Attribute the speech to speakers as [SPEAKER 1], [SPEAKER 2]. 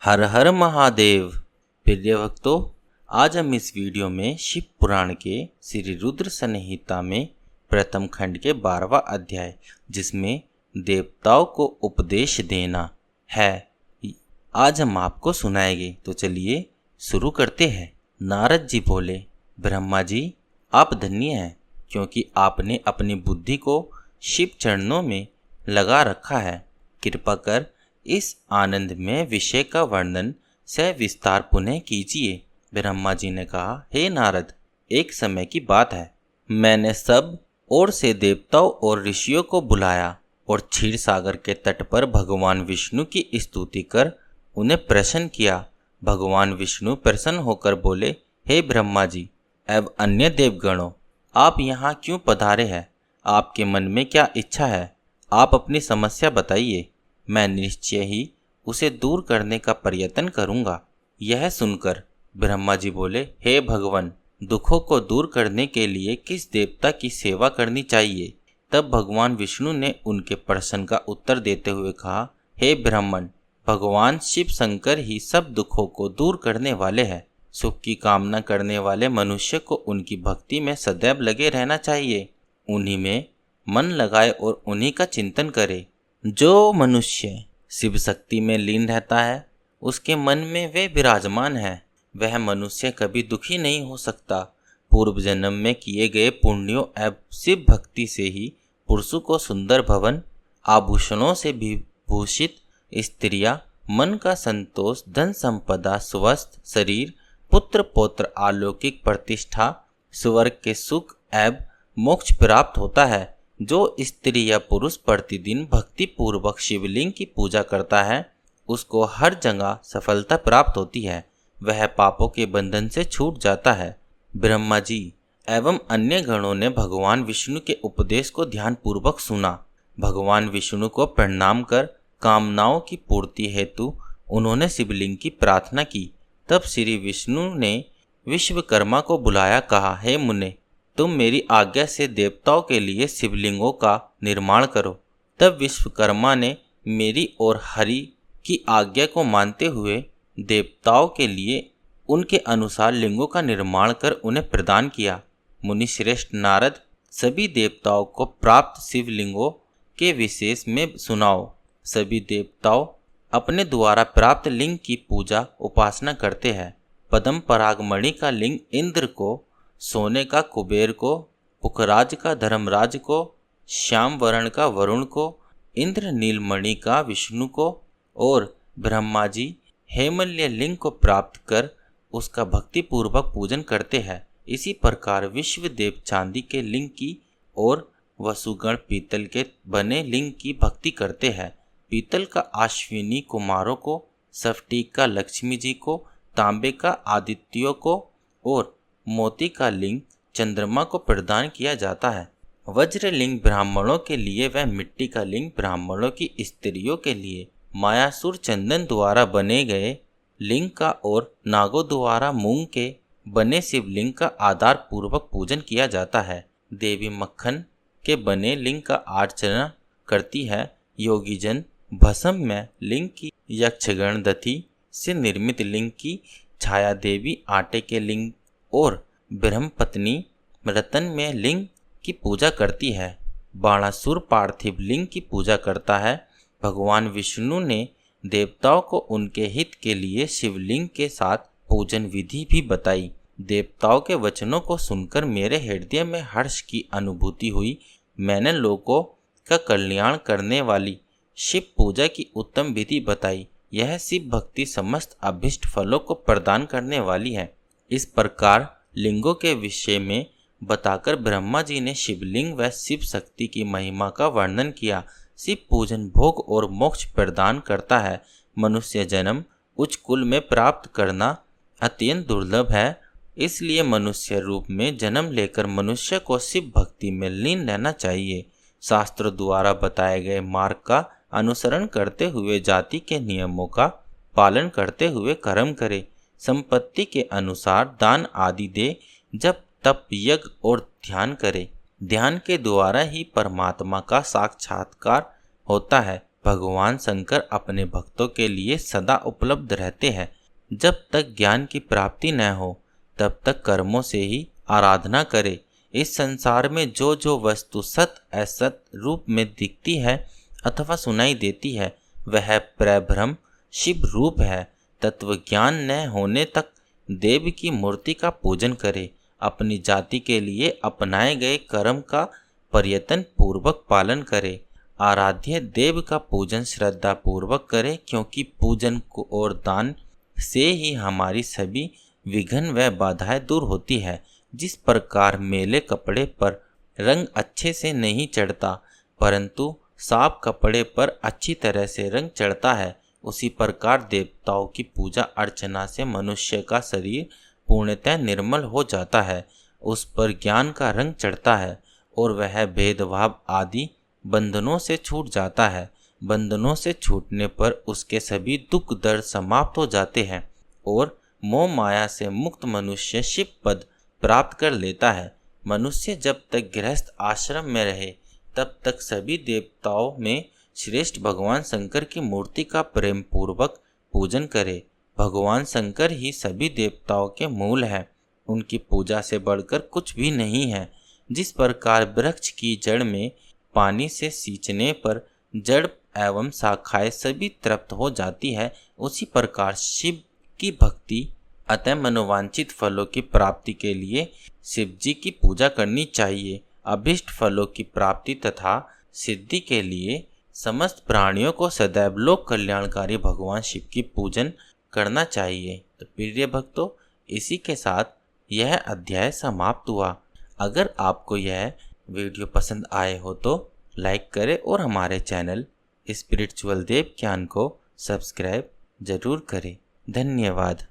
[SPEAKER 1] हर हर महादेव। प्रिय भक्तों, आज हम इस वीडियो में शिव पुराण के श्री रुद्र संहिता में प्रथम खंड के 12वां अध्याय, जिसमें देवताओं को उपदेश देना है, आज हम आपको सुनाएंगे। तो चलिए शुरू करते हैं। नारद जी बोले, ब्रह्मा जी, आप धन्य हैं, क्योंकि आपने अपनी बुद्धि को शिव चरणों में लगा रखा है। कृपा कर इस आनंद में विषय का वर्णन सविस्तार पुनः कीजिए। ब्रह्मा जी ने कहा, हे नारद, एक समय की बात है, मैंने सब ओर से देवताओं और ऋषियों को बुलाया और क्षीर सागर के तट पर भगवान विष्णु की स्तुति कर उन्हें प्रसन्न किया। भगवान विष्णु प्रसन्न होकर बोले, हे ब्रह्मा जी एवं अन्य देवगणों, आप यहाँ क्यों पधारे हैं? आपके मन में क्या इच्छा है? आप अपनी समस्या बताइए, मैं निश्चय ही उसे दूर करने का प्रयत्न करूंगा। यह सुनकर ब्रह्मा जी बोले, हे भगवान, दुखों को दूर करने के लिए किस देवता की सेवा करनी चाहिए? तब भगवान विष्णु ने उनके प्रश्न का उत्तर देते हुए कहा, हे ब्राह्मण, भगवान शिव शंकर ही सब दुखों को दूर करने वाले हैं। सुख की कामना करने वाले मनुष्य को उनकी भक्ति में सदैव लगे रहना चाहिए। उन्हीं में मन लगाए और उन्हीं का चिंतन करे। जो मनुष्य शिव शक्ति में लीन रहता है, उसके मन में वे विराजमान है, वह मनुष्य कभी दुखी नहीं हो सकता। पूर्व जन्म में किए गए पुण्यों एवं शिव भक्ति से ही पुरुषों को सुंदर भवन, आभूषणों से विभूषित स्त्रियां, मन का संतोष, धन संपदा, स्वस्थ शरीर, पुत्र पौत्र, अलौकिक प्रतिष्ठा, स्वर्ग के सुख एवं मोक्ष प्राप्त होता है। जो स्त्री या पुरुष प्रतिदिन भक्ति पूर्वक शिवलिंग की पूजा करता है, उसको हर जगह सफलता प्राप्त होती है, वह पापों के बंधन से छूट जाता है। ब्रह्मा जी एवं अन्य गणों ने भगवान विष्णु के उपदेश को ध्यान पूर्वक सुना। भगवान विष्णु को प्रणाम कर कामनाओं की पूर्ति हेतु उन्होंने शिवलिंग की प्रार्थना की। तब श्री विष्णु ने विश्वकर्मा को बुलाया, कहा, हे मुने, तुम मेरी आज्ञा से देवताओं के लिए शिवलिंगों का निर्माण करो। तब विश्वकर्मा ने मेरी और हरि की आज्ञा को मानते हुए देवताओं के लिए उनके अनुसार लिंगों का निर्माण कर उन्हें प्रदान किया। मुनि श्रेष्ठ नारद, सभी देवताओं को प्राप्त शिवलिंगों के विशेष में सुनाओ। सभी देवताओं अपने द्वारा प्राप्त लिंग की पूजा उपासना करते हैं। पद्म परागमणि का लिंग इंद्र को, सोने का कुबेर को, पुखराज का धर्मराज को, श्याम वर्ण का वरुण को, इंद्र नीलमणि का विष्णु को और ब्रह्मा जी हेमल्य लिंग को प्राप्त कर उसका भक्ति पूर्वक पूजन करते हैं। इसी प्रकार विश्वदेव चांदी के लिंग की और वसुगण पीतल के बने लिंग की भक्ति करते हैं। पीतल का अश्विनी कुमारों को, स्फटिक का लक्ष्मी जी को, तांबे का आदित्यों को और मोती का लिंग चंद्रमा को प्रदान किया जाता है। वज्र लिंग ब्राह्मणों के लिए व मिट्टी का लिंग ब्राह्मणों की स्त्रियों के लिए, मायासुर चंदन द्वारा बने गए लिंग का और नागों द्वारा मूंग के बने शिवलिंग का आधार पूर्वक पूजन किया जाता है। देवी मक्खन के बने लिंग का अर्चना करती है। योगी जन भस्म में लिंग की, यक्षगण दधि से निर्मित लिंग की, छाया देवी आटे के लिंग और ब्रह्मपत्नी रतन में लिंग की पूजा करती है। बाणासुर पार्थिव लिंग की पूजा करता है। भगवान विष्णु ने देवताओं को उनके हित के लिए शिवलिंग के साथ पूजन विधि भी बताई। देवताओं के वचनों को सुनकर मेरे हृदय में हर्ष की अनुभूति हुई। मैंने लोगों का कल्याण करने वाली शिव पूजा की उत्तम विधि बताई। यह शिव भक्ति समस्त अभिष्ट फलों को प्रदान करने वाली है। इस प्रकार लिंगों के विषय में बताकर ब्रह्मा जी ने शिवलिंग व शिव शक्ति की महिमा का वर्णन किया। शिव पूजन भोग और मोक्ष प्रदान करता है। मनुष्य जन्म उच्च कुल में प्राप्त करना अत्यंत दुर्लभ है, इसलिए मनुष्य रूप में जन्म लेकर मनुष्य को शिव भक्ति में लीन रहना चाहिए। शास्त्र द्वारा बताए गए मार्ग का अनुसरण करते हुए जाति के नियमों का पालन करते हुए कर्म करे। संपत्ति के अनुसार दान आदि दे, जब तप यज्ञ और ध्यान करे। ध्यान के द्वारा ही परमात्मा का साक्षात्कार होता है। भगवान शंकर अपने भक्तों के लिए सदा उपलब्ध रहते हैं। जब तक ज्ञान की प्राप्ति न हो तब तक कर्मों से ही आराधना करे। इस संसार में जो जो वस्तु सत असत रूप में दिखती है अथवा सुनाई देती है वह प्रभ्रम शिव रूप है। तत्व ज्ञान न होने तक देव की मूर्ति का पूजन करे। अपनी जाति के लिए अपनाए गए कर्म का प्रयत्न पूर्वक पालन करे। आराध्य देव का पूजन श्रद्धा पूर्वक करे, क्योंकि पूजन और दान से ही हमारी सभी विघ्न व बाधाएं दूर होती है। जिस प्रकार मेले कपड़े पर रंग अच्छे से नहीं चढ़ता परंतु साफ कपड़े पर अच्छी तरह से रंग चढ़ता है, उसी प्रकार देवताओं की पूजा अर्चना से मनुष्य का शरीर पूर्णतः निर्मल हो जाता है। उस पर ज्ञान का रंग चढ़ता है और वह भेदभाव आदि बंधनों से छूट जाता है। बंधनों से छूटने पर उसके सभी दुख दर्द समाप्त हो जाते हैं और मोह माया से मुक्त मनुष्य शिव पद प्राप्त कर लेता है। मनुष्य जब तक गृहस्थ आश्रम में रहे तब तक सभी देवताओं में श्रेष्ठ भगवान शंकर की मूर्ति का प्रेम पूर्वक पूजन करे। भगवान शंकर ही सभी देवताओं के मूल हैं। उनकी पूजा से बढ़कर कुछ भी नहीं है। जिस प्रकार वृक्ष की जड़ में पानी से सींचने पर जड़ एवं शाखाएं सभी तृप्त हो जाती है, उसी प्रकार शिव की भक्ति अतः मनोवांछित फलों की प्राप्ति के लिए शिव जी की पूजा करनी चाहिए। अभिष्ट फलों की प्राप्ति तथा सिद्धि के लिए समस्त प्राणियों को सदैव लोक कल्याणकारी भगवान शिव की पूजन करना चाहिए। तो प्रिय भक्तों, इसी के साथ यह अध्याय समाप्त हुआ। अगर आपको यह वीडियो पसंद आए हो तो लाइक करें और हमारे चैनल स्पिरिचुअल देव ज्ञान को सब्सक्राइब जरूर करें। धन्यवाद।